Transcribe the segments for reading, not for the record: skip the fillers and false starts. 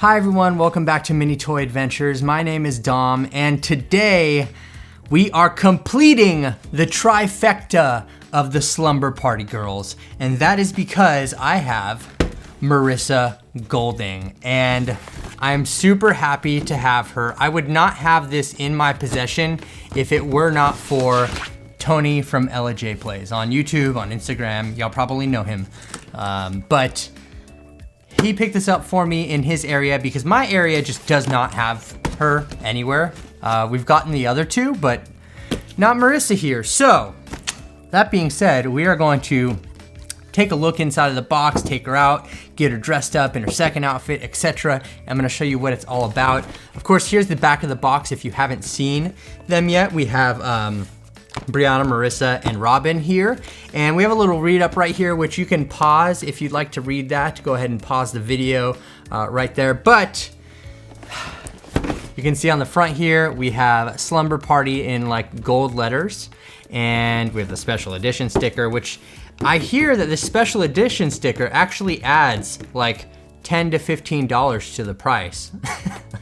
Hi everyone, welcome back to Mini Toy Adventures. My name is Dom, and today we are completing the trifecta of the Slumber Party girls. And that is because I have Marisa Golding, and I'm super happy to have her. I would not have this in my possession if it were not for Tony from Ella J Plays on YouTube, on Instagram. Y'all probably know him, but he picked this up for me in his area because my area just does not have her anywhere. We've gotten the other two, but not Marisa here. So that being said, we are going to take a look inside of the box, take her out, get her dressed up in her second outfit, etc. I'm gonna show you what it's all about. Of course, here's the back of the box if you haven't seen them yet. We have Brianna, Marisa, and Robin here. And we have a little read up right here, which you can pause if you'd like to read that. Go ahead and pause the video right there. But you can see on the front here, we have Slumber Party in like gold letters. And we have the special edition sticker, which I hear that this special edition sticker actually adds like $10 to $15 to the price.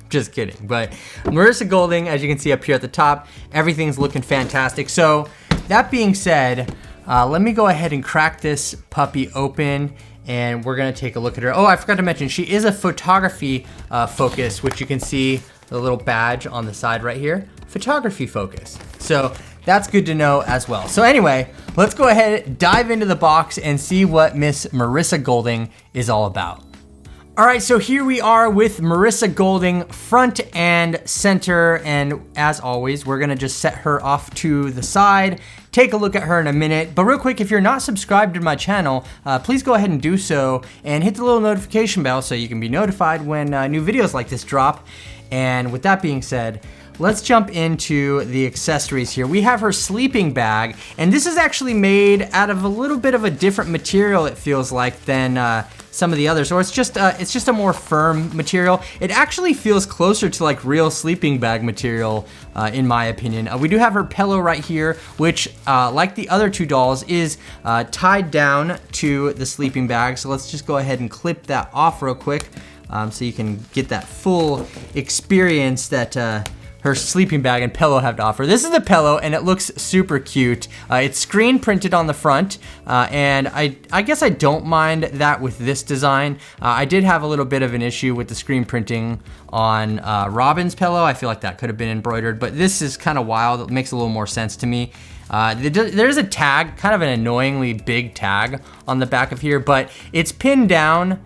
Just kidding. But Marisa Golding, as you can see up here at the top, everything's looking fantastic. So that being said, let me go ahead and crack this puppy open and we're gonna take a look at her. Oh, I forgot to mention, she is a photography focus, which you can see the little badge on the side right here, photography focus. So that's good to know as well. So anyway, let's go ahead, dive into the box and see what Miss Marisa Golding is all about. All right, so here we are with Marisa Golding front and center, and as always, we're gonna just set her off to the side, take a look at her in a minute. But real quick, if you're not subscribed to my channel, please go ahead and do so, and hit the little notification bell so you can be notified when new videos like this drop. And with that being said, let's jump into the accessories here. We have her sleeping bag, and this is actually made out of a little bit of a different material, it feels like, than some of the others, or it's just a more firm material. It actually feels closer to like real sleeping bag material, in my opinion. We do have her pillow right here, which, like the other two dolls, is tied down to the sleeping bag. So let's just go ahead and clip that off real quick, so you can get that full experience that her sleeping bag and pillow have to offer. This is the pillow, and it looks super cute. It's screen printed on the front, and I guess I don't mind that with this design. I did have a little bit of an issue with the screen printing on Robin's pillow. I feel like that could have been embroidered, but this is kind of wild. It makes a little more sense to me. There's a tag, kind of an annoyingly big tag on the back of here, but it's pinned down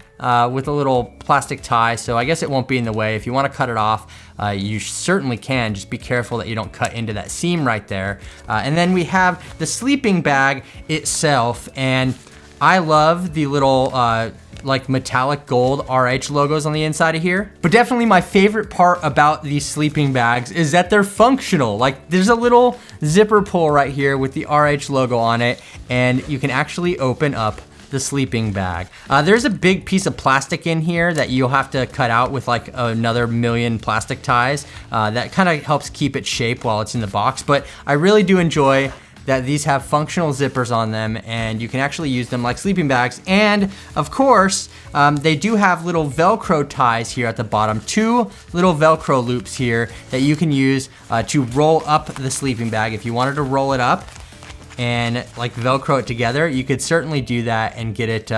with a little plastic tie, so I guess it won't be in the way. If you want to cut it off, you certainly can. Just be careful that you don't cut into that seam right there. And then we have the sleeping bag itself, and I love the little like metallic gold RH logos on the inside of here. But definitely my favorite part about these sleeping bags is that they're functional. Like, there's a little zipper pull right here with the RH logo on it, and you can actually open up the sleeping bag. There's a big piece of plastic in here that you'll have to cut out with like another million plastic ties. That kind of helps keep it shape while it's in the box. But I really do enjoy that these have functional zippers on them, and you can actually use them like sleeping bags. And of course, they do have little Velcro ties here at the bottom, two little Velcro loops here that you can use to roll up the sleeping bag. If you wanted to roll it up and like Velcro it together, you could certainly do that and get it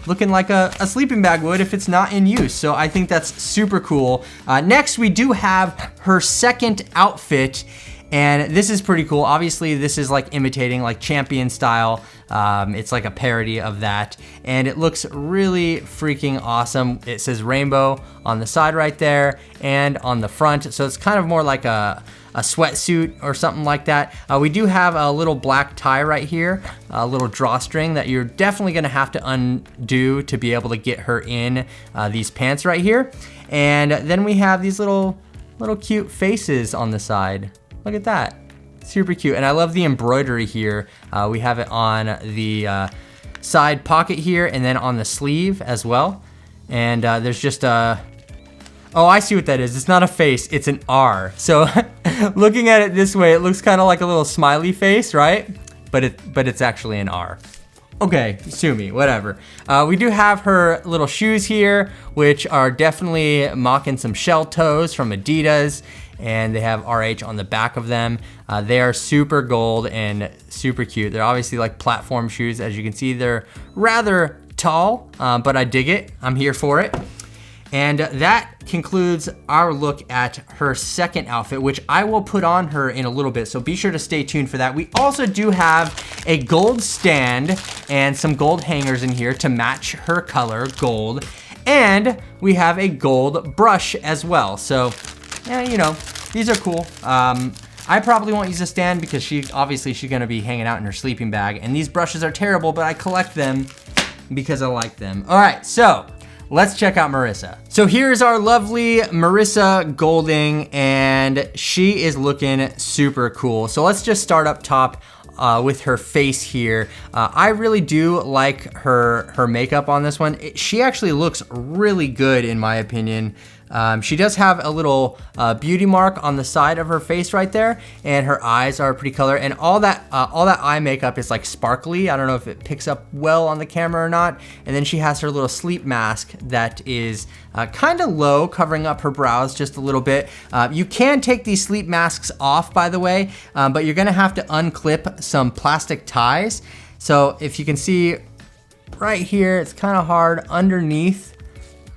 looking like a sleeping bag would if it's not in use. So I think that's super cool. Next, we do have her second outfit, and this is pretty cool. Obviously, this is like imitating like Champion style. It's like a parody of that, and it looks really freaking awesome. It says Rainbow on the side right there and on the front, so it's kind of more like a sweatsuit or something like that. We do have a little black tie right here, a little drawstring that you're definitely gonna have to undo to be able to get her in these pants right here. And then we have these little cute faces on the side. Look at that, super cute. And I love the embroidery here. We have it on the side pocket here and then on the sleeve as well. And there's just a, oh, I see what that is. It's not a face, it's an R. So looking at it this way, it looks kind of like a little smiley face, right? But it's actually an R. Okay, sue me, whatever. We do have her little shoes here, which are definitely mocking some shell toes from Adidas, and they have RH on the back of them. They are super gold and super cute. They're obviously like platform shoes. As you can see, they're rather tall, but I dig it. I'm here for it. And that concludes our look at her second outfit, which I will put on her in a little bit, so be sure to stay tuned for that. We also do have a gold stand and some gold hangers in here to match her color, gold. And we have a gold brush as well. So, yeah, you know, these are cool. I probably won't use a stand because she's gonna be hanging out in her sleeping bag. And these brushes are terrible, but I collect them because I like them. All right, so let's check out Marisa. So here's our lovely Marisa Golding, and she is looking super cool. So let's just start up top with her face here. I really do like her makeup on this one. She actually looks really good in my opinion. She does have a little beauty mark on the side of her face right there, and her eyes are pretty color, and all that eye makeup is like sparkly. I don't know if it picks up well on the camera or not. And then she has her little sleep mask that is kind of low, covering up her brows just a little bit. You can take these sleep masks off, by the way, but you're gonna have to unclip some plastic ties. So if you can see right here, it's kind of hard underneath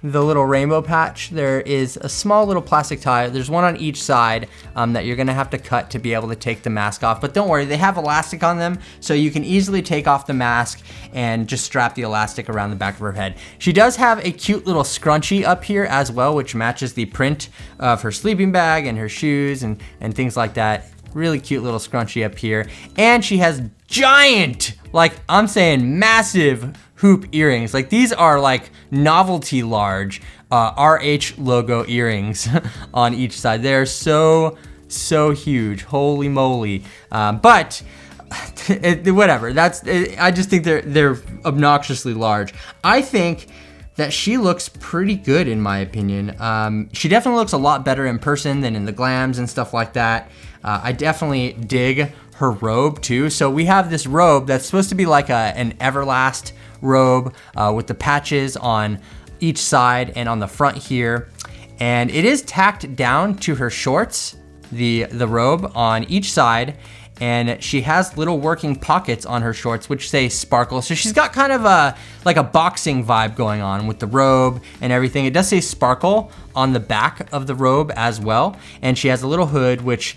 the little rainbow patch. There is a small little plastic tie. There's one on each side that you're gonna have to cut to be able to take the mask off. But don't worry, they have elastic on them, so you can easily take off the mask and just strap the elastic around the back of her head. She does have a cute little scrunchie up here as well, which matches the print of her sleeping bag and her shoes and things like that. Really cute little scrunchie up here. And she has giant, like I'm saying massive hoop earrings. Like these are like novelty large RH logo earrings on each side. They're so huge, holy moly. But whatever, I just think they're obnoxiously large. I think that she looks pretty good in my opinion. She definitely looks a lot better in person than in the glams and stuff like that. I definitely dig her robe too. So we have this robe that's supposed to be like an Everlast robe with the patches on each side and on the front here. And it is tacked down to her shorts, the robe on each side. And she has little working pockets on her shorts, which say sparkle. So she's got kind of like a boxing vibe going on with the robe and everything. It does say sparkle on the back of the robe as well. And she has a little hood, which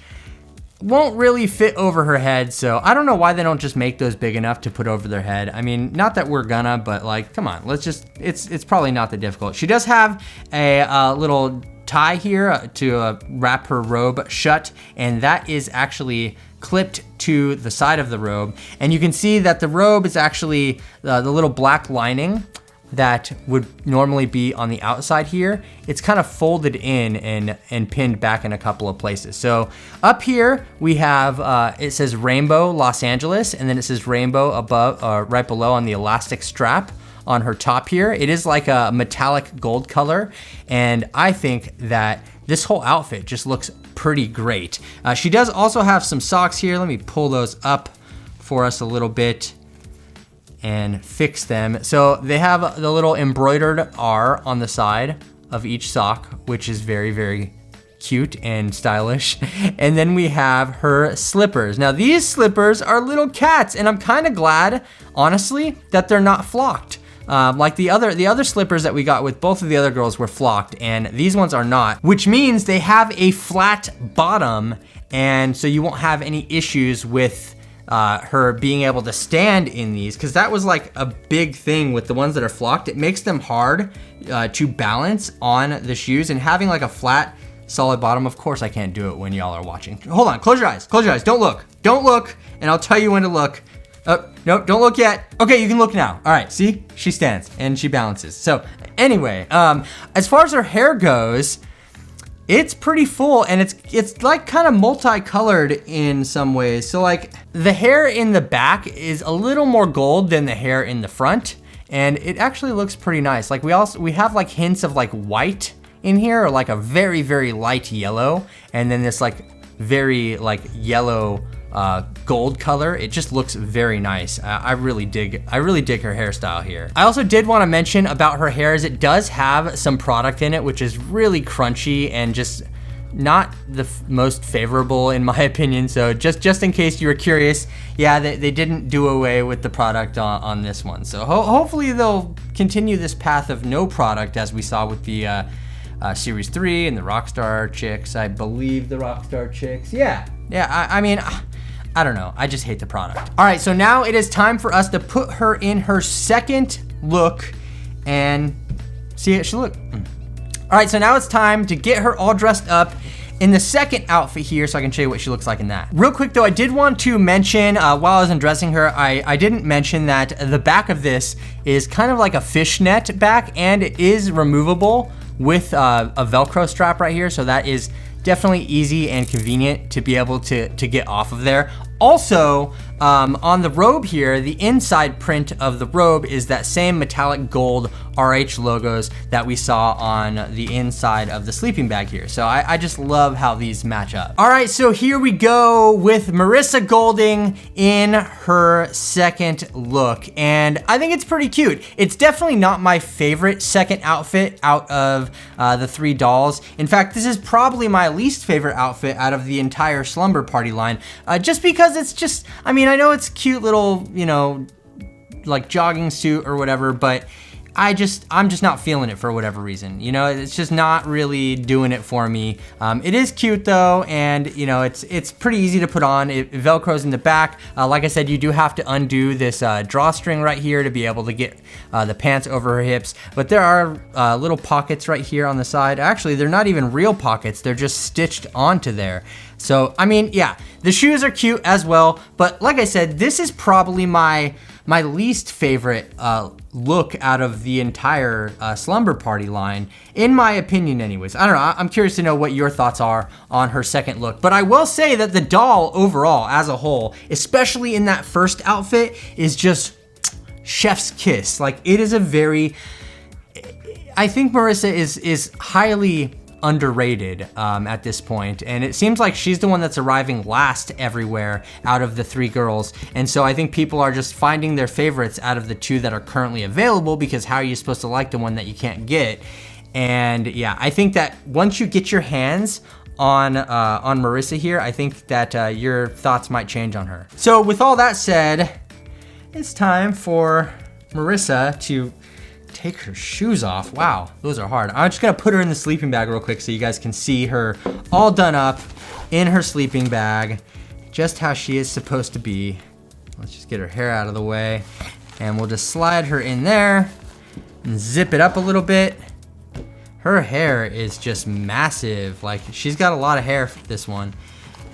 won't really fit over her head. So I don't know why they don't just make those big enough to put over their head. I mean, not that we're gonna, but like, come on, let's just, it's probably not that difficult. She does have a little tie here to wrap her robe shut. And that is actually clipped to the side of the robe. And you can see that the robe is actually the little black lining that would normally be on the outside here. It's kind of folded in and pinned back in a couple of places. So up here we have, it says Rainbow Los Angeles, and then it says Rainbow above, right below on the elastic strap on her top here. It is like a metallic gold color. And I think that this whole outfit just looks pretty great. She does also have some socks here. Let me pull those up for us a little bit and fix them. So they have the little embroidered R on the side of each sock, which is very cute and stylish. And then we have her slippers. Now these slippers are little cats, and I'm kind of glad, honestly, that they're not flocked. Like the other slippers that we got with both of the other girls were flocked, and these ones are not, which means they have a flat bottom, and so you won't have any issues with her being able to stand in these, because that was like a big thing with the ones that are flocked. It makes them hard to balance on the shoes, and having like a flat solid bottom, of course I can't do it when y'all are watching. Hold on, close your eyes, don't look, and I'll tell you when to look. No, don't look yet. Okay, you can look now. All right, see, she stands and she balances. So anyway, as far as her hair goes, it's pretty full, and it's like kind of multicolored in some ways. So like the hair in the back is a little more gold than the hair in the front, and it actually looks pretty nice. Like we have like hints of like white in here, or like a very light yellow, and then this like very like yellow gold color. It just looks very nice. I really dig her hairstyle here. I also did want to mention about her hair is it does have some product in it, which is really crunchy and just not the most favorable in my opinion. So just in case you were curious, yeah, they didn't do away with the product on this one. So hopefully they'll continue this path of no product as we saw with the Series 3 and the Rockstar chicks. I believe the Rockstar chicks. Yeah, I mean, I don't know. I just hate the product. All right, so now it is time for us to put her in her second look and see how she look. All right, so now it's time to get her all dressed up in the second outfit here so I can show you what she looks like in that. Real quick though, I did want to mention, while I was undressing her, I didn't mention that the back of this is kind of like a fishnet back, and it is removable with a Velcro strap right here, so that is definitely easy and convenient to be able to get off of there. Also, on the robe here, the inside print of the robe is that same metallic gold RH logos that we saw on the inside of the sleeping bag here. So I just love how these match up. All right, so here we go with Marisa Golding in her second look. And I think it's pretty cute. It's definitely not my favorite second outfit out of the 3 dolls. In fact, this is probably my least favorite outfit out of the entire Slumber Party line, just because it's just, I mean, I know it's cute little, you know, like jogging suit or whatever, but I'm just not feeling it for whatever reason. You know, it's just not really doing it for me. It is cute though, and you know, it's pretty easy to put on. It Velcros in the back. Like I said, you do have to undo this drawstring right here to be able to get the pants over her hips. But there are little pockets right here on the side. Actually, they're not even real pockets. They're just stitched onto there. So, I mean, yeah, the shoes are cute as well. But like I said, this is probably my least favorite look out of the entire Slumber Party line, in my opinion anyways. I don't know, I'm curious to know what your thoughts are on her second look. But I will say that the doll overall, as a whole, especially in that first outfit, is just chef's kiss. Like, it is a very, I think Marisa is highly underrated at this point, and it seems like she's the one that's arriving last everywhere out of the 3 girls, and so I think people are just finding their favorites out of the 2 that are currently available, because how are you supposed to like the one that you can't get? And yeah, I think that once you get your hands on Marisa here, I think that your thoughts might change on her. So with all that said, it's time for Marisa to take her shoes off. Wow, those are hard. I'm just gonna put her in the sleeping bag real quick so you guys can see her all done up in her sleeping bag, just how she is supposed to be. Let's just get her hair out of the way, and we'll just slide her in there and zip it up a little bit. Her hair is just massive. Like, she's got a lot of hair for this one.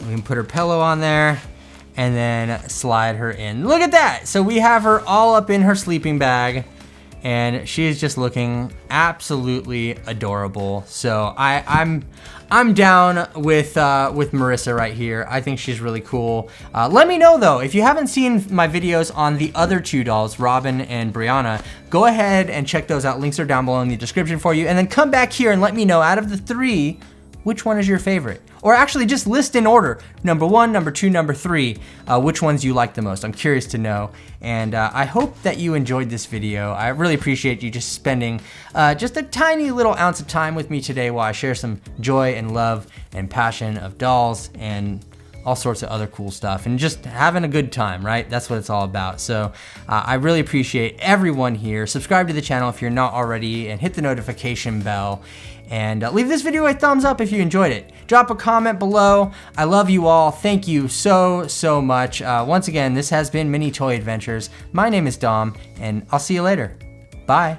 We can put her pillow on there and then slide her in. Look at that. So we have her all up in her sleeping bag, and she is just looking absolutely adorable. So I'm down with Marisa right here. I think she's really cool. Let me know though, if you haven't seen my videos on the other 2 dolls, Robin and Brianna, go ahead and check those out. Links are down below in the description for you. And then come back here and let me know, out of the 3, which one is your favorite? Or actually just list in order, number 1, number 2, number 3, which ones you like the most. I'm curious to know. And I hope that you enjoyed this video. I really appreciate you just spending just a tiny little ounce of time with me today while I share some joy and love and passion of dolls and all sorts of other cool stuff, and just having a good time, right? That's what it's all about. So I really appreciate everyone here. Subscribe to the channel if you're not already, and hit the notification bell. And leave this video a thumbs up if you enjoyed it. Drop a comment below. I love you all. Thank you so much. Once again, this has been Mini Toy Adventures. My name is Dom, and I'll see you later. Bye.